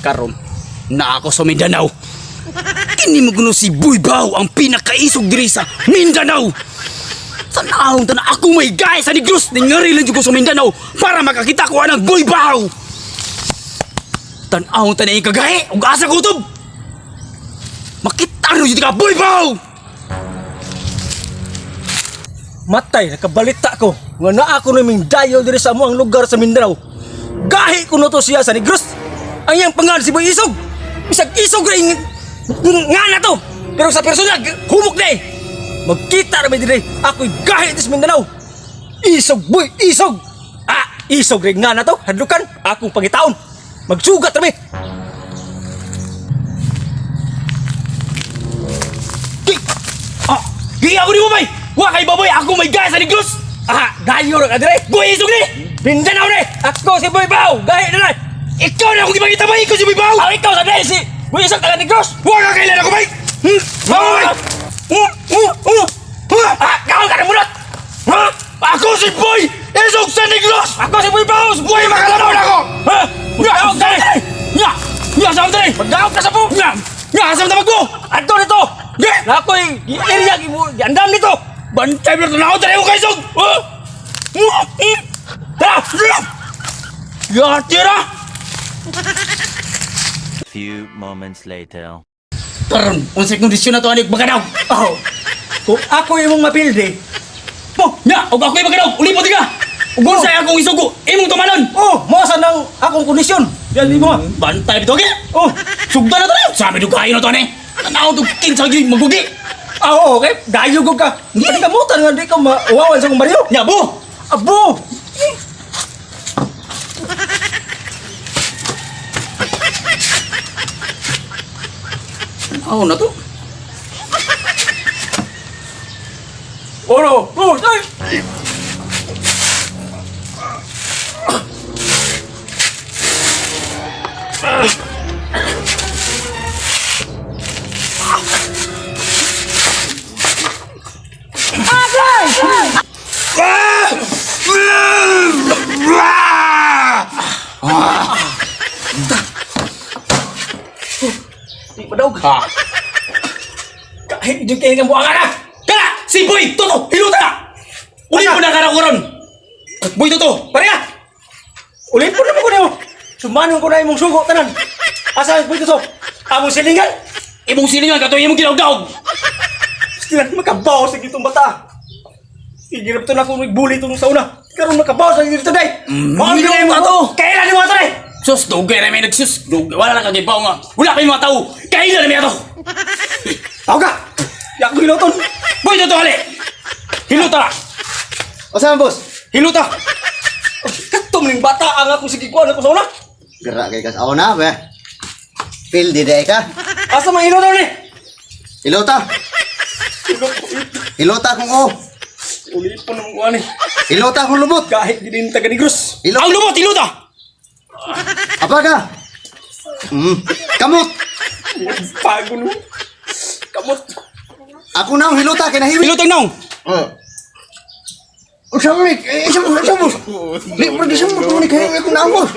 Karon na ako sa Mindanao. Kini mo kuno si Buybaw ang pinakaisog diri sa Mindanao. Tanahon ta na ako may guys sa Negros. Ningari lang jud ko sa Mindanao para makakita ko anang Buybaw. Tanahon ta na ikagahi ug asa kutob. Makita ro jud ka Buybaw. Matay, nakabalita ko nga naa ako naming dayo diri sa amuang lugar sa Mindanao. Gahi ko na to siya sa Negros. Ang iyang pangalan si Boy Isog. Isag isog rin nga na to. Pero sa personal, humok na eh. Magkita na may dire, ako'y gahi sa Mindanao. Isog, Boy, isog. Isog rin nga na to. Hadlukan, akong pangitaon. Magsugat na may. Giya ako ni mo bay. Wa kay baboy ako may guys sa Negros. Dayo rin ka dire. Boy Isog ni. Mindanao ni. Ako si Boy Bao. Gahi na na. Ikaw na akong gipakita ba? Ikaw si Buybaw! Ikaw sa dire si Boy Isog taga Negros. Huwag ka kailan ako, bay! Bay! Kaon ka na munot. Ako si Boy Isog sa Negros! Ako si Boy Bao. Boy, makalaman ako! Magdaog ka rin! Nga, saan tayo? Magdaog ka sa po! Nga, saan tayo magbo? Ato nito! Na ako'y area giandam nito! Bantay mo na ako tayo kay Isog! Tara! Tira! Few moments later. Karon, unsay kondisyon na to anik baganaw? Kung ako imong mapilde, Nya, ug ako'y baganaw, ulipot ka! Ug unsay akong isugo, imong tumalon! mosa ng akong kondisyon. Yan mo. Bantay bitaw gyud! Sugda na to na! Sabi dugayon na to ani! Tanaw to kinsa gyud magugi! Okay. Dayo ko ka. Hindi ka mutan nga di ka mauwawan sa kong bariyo. Nya, bo! Abo! Ano na to? Ay! Padaog. Kahit di kayo ng buwangan na! Kala! Si Boy! Toto! Hiluta na! Uli mo na ka na ko ron! Boy Toto! Pareha! Ulit po naman ko na mo! Sumanong ko na imong sugo, tanan! Asa po ito? Among silingan? Ibong silingan ka to, imong ginawdaog! Sila makabaw sa gitong bata! Igirap to na kung nagbuli itong sa una! Karoon makabaw sa gitong day! Hindi mo nga to! Kailan mo ito eh! Sus! Dugay na may nagsus! Wala lang kagibaw nga! Wala kayong mga tao! Kailan na may ato! Tawag ka! Yak mo hiloton! Boy Toto, hali! Hiluta! O saan, boss? Hiluta! Katom ning bata ang akong sigikuan ako sa una! Gerak kay kas na, be. Feel di day ka. Asa mang hiloton ni? Ilota. Ilota kung o. Ulit po naman ko ani. Ilota kung lubot. Kahit di din taga Negros. Ang lumot! Hiluta! Apa ka? Kamot. Pago no. Kamot. Ako na ang hilota kay nahiwi. Hilutang naong! O siya mo ni. Siya mo. Di, pero di siya mo. Kung ni kaya ko na ang boss.